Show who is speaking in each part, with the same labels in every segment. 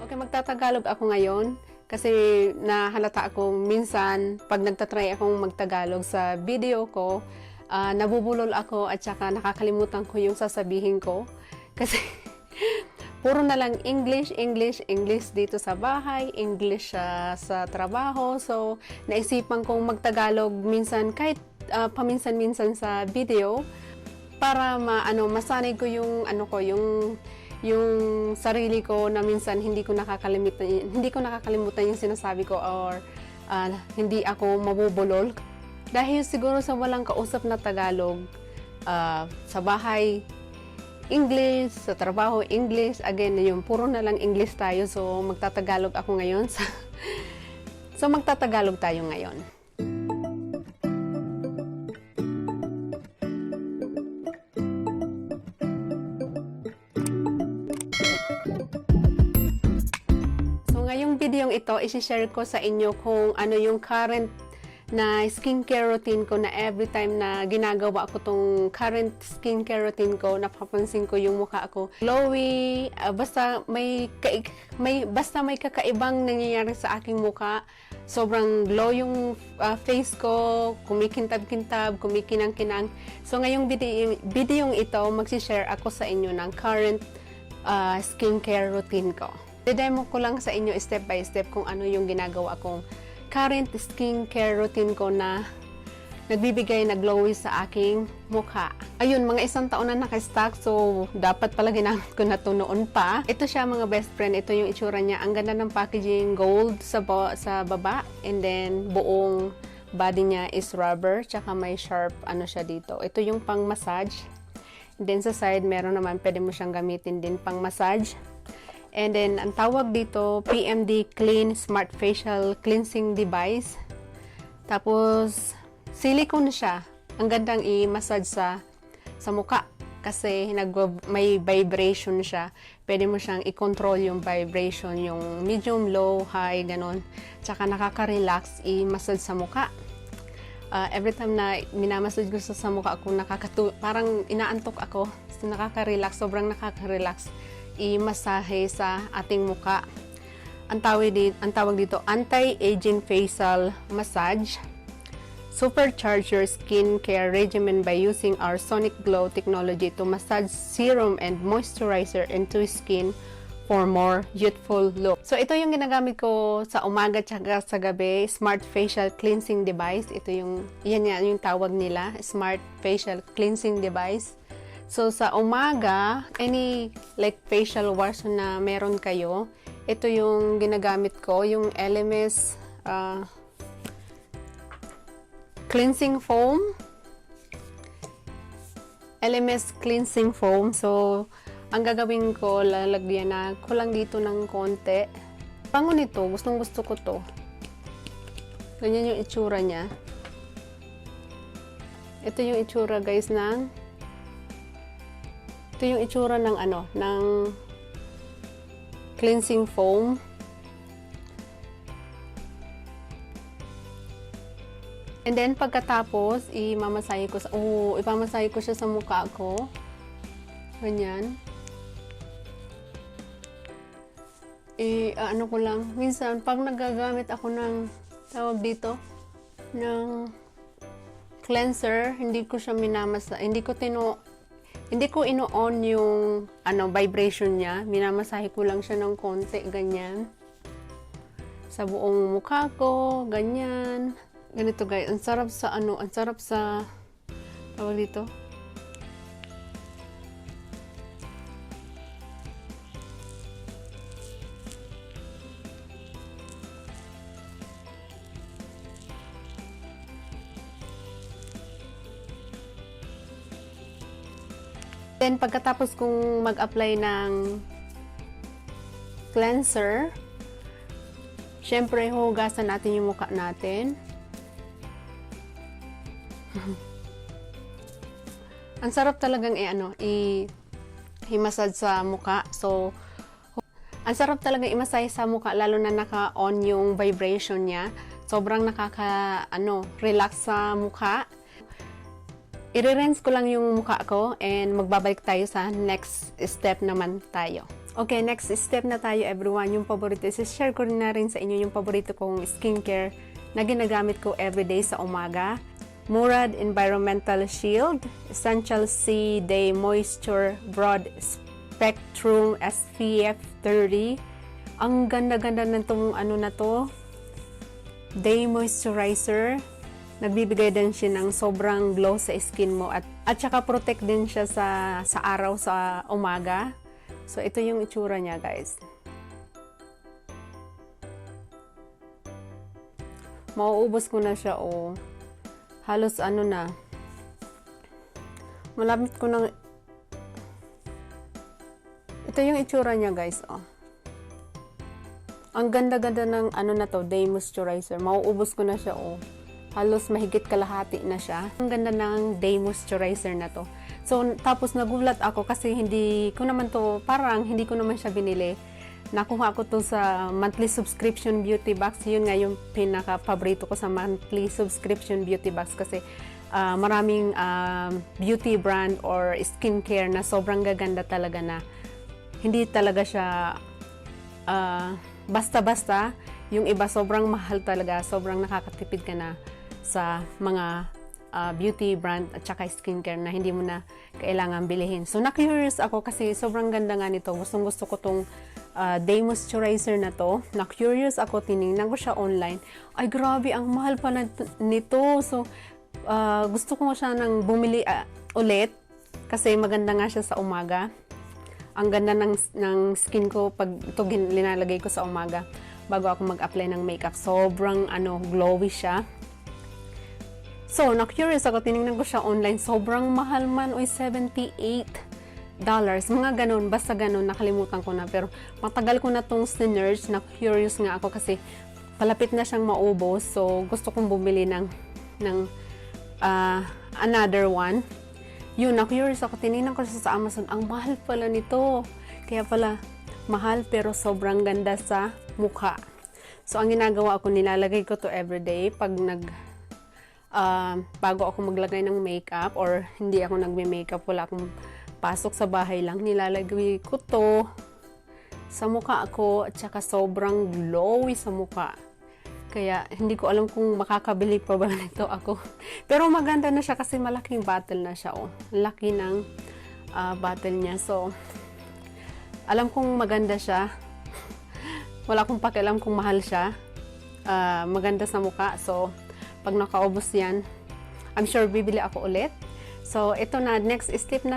Speaker 1: Okay, magtatagalog ako ngayon kasi nahalata akong minsan pag nagtatry akong magtagalog sa video ko, nabubulol ako at saka nakakalimutan ko yung sasabihin ko. Kasi puro na lang English dito sa bahay, English sa trabaho. So, naisipan kong magtagalog minsan kahit paminsan-minsan sa video para masanay ko yung yung sarili ko na minsan hindi ko nakakalimutan yung sinasabi ko or hindi ako mabubulol. Dahil siguro sa walang kausap na Tagalog, sa bahay, English, sa trabaho, English, again, yung puro na lang English tayo. So, magtatagalog ako ngayon. So, magtatagalog tayo ngayon. Ngayong video ito, isi-share ko sa inyo kung ano yung current na skincare routine ko na every time na ginagawa ko tong current skincare routine ko, napapansin ko yung mukha ko glowy, basta may kakaibang nangyayari sa aking mukha. Sobrang glow yung face ko, kumikintab-kintab, kumikinang-kinang. So ngayong video ito, magsishare ako sa inyo ng current skincare routine ko. I-demo ko lang sa inyo step by step kung ano yung ginagawa kong current skincare routine ko na nagbibigay na glowy sa aking mukha. Ayun, mga 1 taon na naka-stock, so dapat pala ginamit ko na ito noon pa. Ito siya mga best friend, ito yung itsura niya. Ang ganda ng packaging, gold sa baba, and then buong body niya is rubber, tsaka may sharp siya dito. Ito yung pang massage. And then sa side, meron naman, pwede mo siyang gamitin din pang massage. And then, ang tawag dito, PMD Clean Smart Facial Cleansing Device. Tapos, silicone siya. Ang gandang i-massage sa mukha. Kasi may vibration siya. Pwede mo siyang i-control yung vibration, yung medium, low, high, ganon. Tsaka nakaka-relax i-massage sa mukha. Every time na minamassage ko sa mukha ako, parang inaantok ako. So, nakaka-relax, sobrang nakaka-relax i-masahe sa ating muka. Ang tawag dito, anti-aging facial massage. Supercharge your skincare regimen by using our Sonic Glow technology to massage serum and moisturizer into skin for more youthful look. So, ito yung ginagamit ko sa umaga tsaka sa gabi, Smart Facial Cleansing Device. Ito yan yung tawag nila, Smart Facial Cleansing Device. So, sa umaga, any facial wash na meron kayo, ito yung ginagamit ko, yung LMS Cleansing Foam. LMS Cleansing Foam. So, ang gagawin ko, lalagyan ko lang dito ng konti. Bango nito, gustong-gusto ko to. Ganyan yung itsura niya. Ito yung itsura, guys, ito yung itsura ng ng cleansing foam. And then pagkatapos, ipamasahe ko siya sa mukha ko. Ganyan. Ko lang, minsan pag nagagamit ako ng tawag dito ng cleanser, hindi ko siya hindi ko ino-on yung vibration niya. Minamasahe ko lang siya ng konti, ganyan. Sa buong mukha ko, ganyan. Ganito guys, ang sarap sa tawag dito. Then, pagkatapos kong mag-apply ng cleanser, syempre, hugasan natin yung mukha natin. Ang sarap talagang i-massage sa mukha. So, ang sarap talagang i-massage sa mukha, lalo na naka-on yung vibration niya. Sobrang relax sa mukha. I-rinse ko lang yung mukha ko and magbabalik tayo sa next step naman tayo. Okay, next step na tayo everyone. Yung paborito, share ko na rin sa inyo yung paborito kong skincare na ginagamit ko everyday sa umaga. Murad Environmental Shield, Essential C Day Moisture Broad Spectrum SPF 30. Ang ganda-ganda na itong ano na to. Day Moisturizer. Nagbibigay din siya ng sobrang glow sa skin mo at saka protect din siya sa araw sa umaga. So, ito yung itsura niya, guys. Mauubos ko na siya, oh. Halos ano na. Malapit ko na. Ito yung itsura niya, guys, oh. Ang ganda-ganda ng ano na to, day moisturizer. Mauubos ko na siya, oh. Halos mahigit kalahati na siya. Ang ganda ng day moisturizer na to. So, tapos nagulat ako kasi hindi ko naman siya binili. Nakuha ko to sa monthly subscription beauty box. Yun nga yung pinaka-paborito ko sa monthly subscription beauty box kasi maraming beauty brand or skincare na sobrang gaganda talaga na hindi talaga siya basta-basta. Yung iba sobrang mahal talaga, sobrang nakakatipid ka na sa mga beauty brand at saka skincare na hindi mo na kailangan bilihin. So, na-curious ako kasi sobrang ganda nga nito. Gustong-gusto ko tong day moisturizer na to. Na-curious ako, tinignan ko siya online. Ay, grabe, ang mahal pala nito. So, gusto ko siya nang bumili ulit kasi maganda nga siya sa umaga. Ang ganda ng skin ko pag ito linalagay ko sa umaga bago ako mag-apply ng makeup. Sobrang glowy siya. So, na-curious ako, tinignan ko siya online. Sobrang mahal man, oy, $78. Mga ganun, basta ganun, nakalimutan ko na. Pero matagal ko na tong sinerge, na-curious nga ako kasi palapit na siyang maubos. So, gusto kong bumili ng another one. Yun, na-curious ako, tinignan ko siya sa Amazon. Ang mahal pala nito. Kaya pala, mahal pero sobrang ganda sa mukha. So, ang ginagawa ko, nilalagay ko to everyday pag bago ako maglagay ng makeup or hindi ako nagme-makeup, wala akong pasok sa bahay lang, nilalagay ko to sa mukha ako at saka sobrang glowy sa mukha. Kaya hindi ko alam kung makakabili pa ba nito ako. Pero maganda na siya kasi malaking bottle na siya, oh. Laki ng bottle niya. So, alam kong maganda siya. Wala akong pakialam kung mahal siya. Maganda sa mukha. So, pag nakaubos yan, I'm sure bibili ako ulit. So, ito na, next step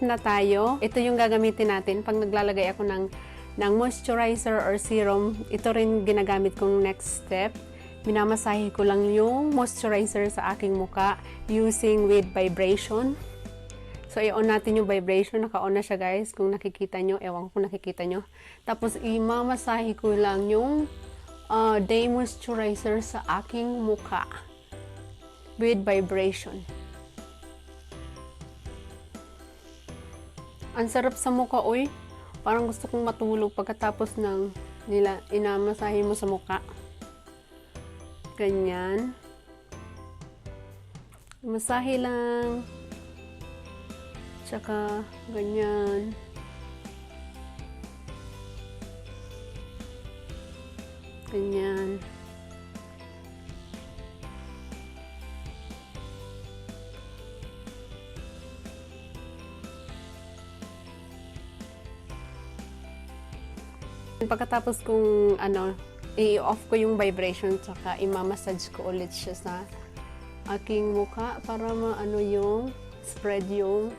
Speaker 1: na tayo. Ito yung gagamitin natin pag naglalagay ako ng moisturizer or serum. Ito rin ginagamit kong next step. Minamasahe ko lang yung moisturizer sa aking muka using with vibration. So, i-on natin yung vibration. Naka-on na siya, guys. Kung nakikita nyo, ewan ko kung nakikita nyo. Tapos, imamasahe ko lang yung day moisturizer sa aking mukha with vibration. Ang sarap sa mukha, oy. Parang gusto kong matulog pagkatapos ng inamasahe mo sa mukha. Ganyan. Masahe lang. Tsaka ganyan. Ganyan. Pagkatapos kung i-off ko yung vibration tsaka imamassage ko ulit siya sa aking mukha para yung spread yung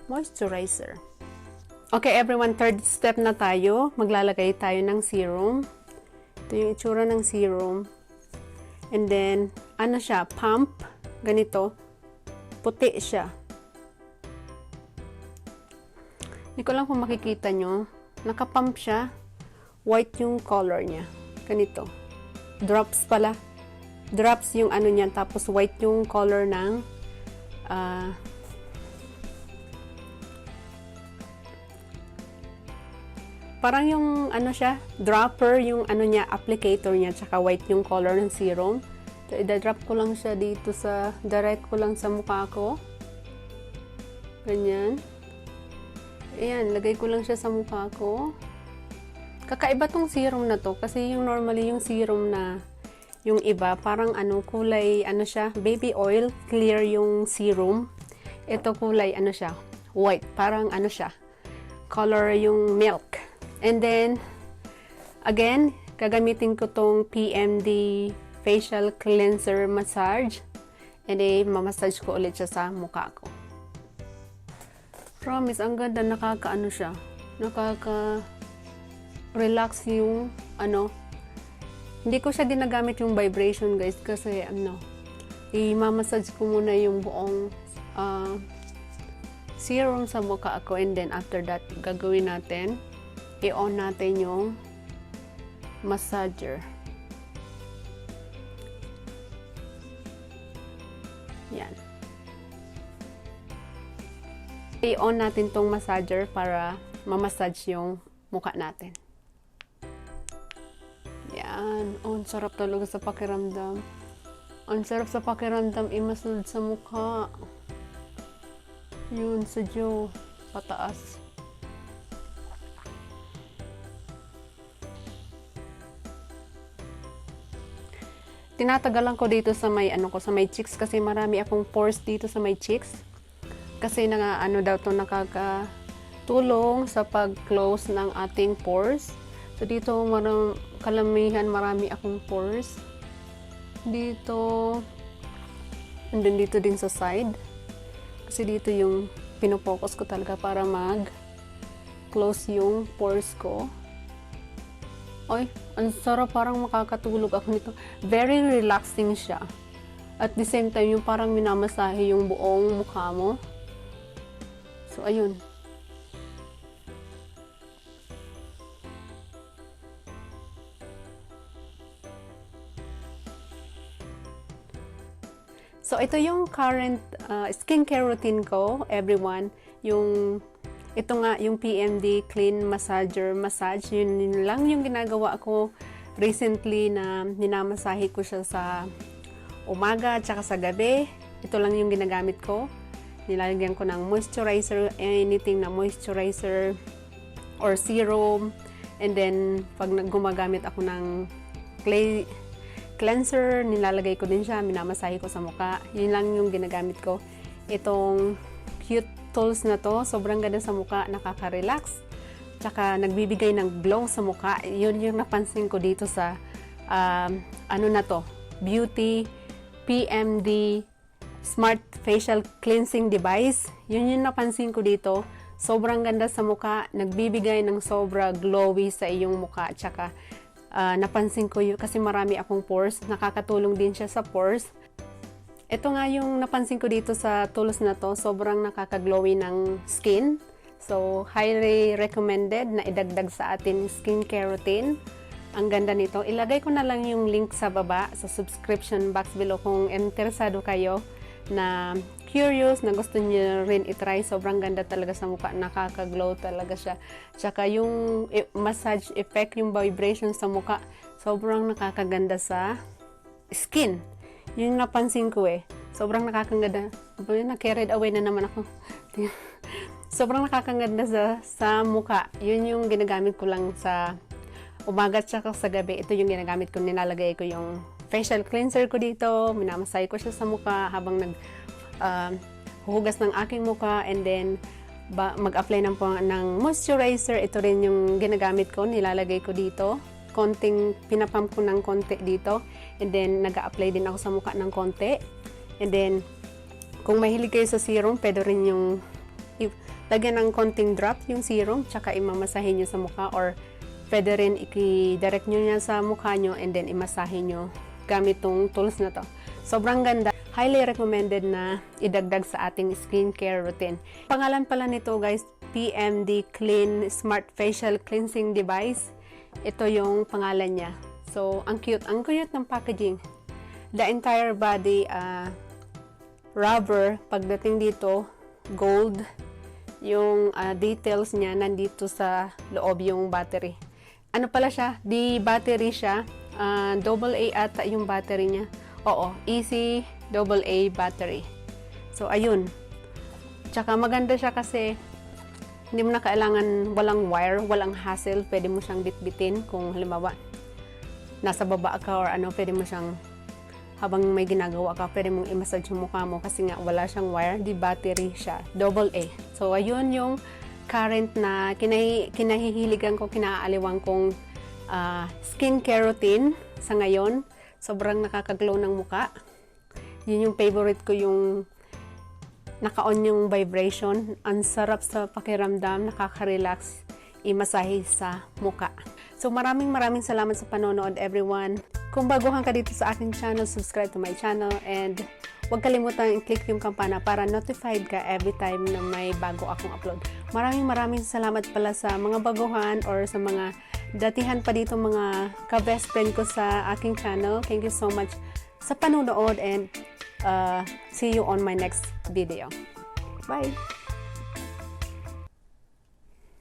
Speaker 1: moisturizer. Okay, everyone, third step na tayo. Maglalagay tayo ng serum. Ito yung itsura ng serum. And then, siya, pump. Ganito. Puti siya. Hindi ko lang kung makikita nyo. Nakapump siya. White yung color niya. Ganito. Drops pala. Drops yung niya. Tapos white yung color ng parang yung siya, dropper yung niya, applicator niya, tsaka white yung color ng serum. So, i-drop ko lang siya dito direct ko lang sa mukha ko. Ganyan. Ayan, lagay ko lang siya sa mukha ko. Kakaiba tong serum na to kasi yung normally yung serum na yung iba parang ano kulay ano siya, baby oil, clear yung serum. Ito kulay ano siya, white, parang ano siya, color yung milk. And then again, gagamitin ko tong PMD facial cleanser massage. And then mamassage ko ulit siya sa mukha ko. Promise, ang ganda, nakakaano siya, nakaka-relax yung ano. Hindi ko siya ginagamit yung vibration guys kasi ano, i-massage ko muna yung buong serum sa mukha ako, and then after that, gagawin natin, i-on natin yung massager. Yan. I-on natin tong massager para mamassage yung mukha natin. Yan. Oh, ang sarap talaga sa pakiramdam. Ang sarap sa pakiramdam i-massage sa mukha. Yun, sa jaw. Pataas. Tinatagalan ko dito sa may ano ko, sa may cheeks kasi marami akong pores dito sa may cheeks. Kasi ano daw to, nakakatulong sa pag-close ng ating pores. So dito kalamihan marami akong pores. Dito, and then dito din sa side. Kasi dito yung pinopokus ko talaga para mag-close yung pores ko. Ay, ang sarap, parang makakatulog ako nito. Very relaxing siya. At the same time, yung parang minamasahe yung buong mukha mo. So, ayun. So, ito yung current skincare routine ko, everyone. Ito nga, yung PMD Clean Massager Massage. Yun lang yung ginagawa ko recently na minamasahe ko siya sa umaga at saka sa gabi. Ito lang yung ginagamit ko. Nilalagyan ko ng moisturizer, anything na moisturizer or serum. And then, pag gumagamit ako ng clay cleanser, nilalagay ko din siya, minamasahe ko sa mukha. Yun lang yung ginagamit ko. Itong cute tools na to, sobrang ganda sa mukha, nakaka-relax. Tsaka nagbibigay ng glow sa mukha. Yun yung napansin ko dito sa ano na to, Beauty PMD Smart Facial Cleansing Device. Yun yung napansin ko dito. Sobrang ganda sa mukha, nagbibigay ng sobra glowy sa iyong mukha. Tsaka napansin ko yun kasi marami akong pores, nakakatulong din siya sa pores. Ito nga yung napansin ko dito sa tools na to, sobrang nakaka-glowy ng skin. So, highly recommended na idagdag sa atin skincare routine. Ang ganda nito. Ilagay ko na lang yung link sa baba, sa subscription box below kung interesado kayo na curious, na gusto niyo rin itry. Sobrang ganda talaga sa mukha. Nakaka-glow talaga siya. Tsaka yung massage effect, yung vibration sa mukha, sobrang nakakaganda sa skin. Yun napansin ko eh. Sobrang nakakaganda. Na-carried away na naman ako. Sobrang nakakaganda sa mukha. Yun yung ginagamit ko lang sa umaga at saka sa gabi. Ito yung ginagamit ko. Nilalagay ko yung facial cleanser ko dito. Minamassage ko siya sa mukha habang huhugas ng aking mukha. And then, mag-apply ng moisturizer. Ito rin yung ginagamit ko. Nilalagay ko dito. Pinapump ko ng konti dito. And then, nag-a-apply din ako sa mukha ng konti. And then, kung mahilig kayo sa serum, pwede rin yung lagyan ng konting drop yung serum, tsaka imamasahin nyo sa mukha, or pwede rin i-direct nyo niya sa mukha nyo and then imasahe nyo gamit tong tools na to. Sobrang ganda. Highly recommended na idagdag sa ating skincare routine. Pangalan pala nito guys, PMD Clean Smart Facial Cleansing Device. Ito yung pangalan niya. So, ang cute. Ang cute ng packaging. The entire body rubber. Pagdating dito, gold. Yung details niya nandito sa loob yung battery. Ano pala siya? Di battery siya. AA ata yung battery niya. Oo, easy AA battery. So, ayun. Tsaka maganda siya kasi Hindi mo na kailangan, walang wire, walang hassle. Pwede mo siyang bitbitin kung halimbawa nasa baba ka or ano, pwede mo siyang habang may ginagawa ka, pwede mong i-massage yung mukha mo kasi nga wala siyang wire, di battery siya, AA. So, ayun yung current na kinahihiligan ko, kinaaliwang kong skincare routine sa ngayon. Sobrang nakakaglow ng mukha. Yun yung favorite ko, yung naka-on yung vibration. Ang sarap sa pakiramdam, nakaka-relax, i-masahe sa mukha. So, maraming salamat sa panonood, everyone. Kung baguhan ka dito sa aking channel, subscribe to my channel and huwag kalimutan i-click yung kampana para notified ka every time na may bago akong upload. Maraming salamat pala sa mga baguhan or sa mga datihan pa dito mga ka-best friend ko sa aking channel. Thank you so much sa panonood and see you on my next video. Bye!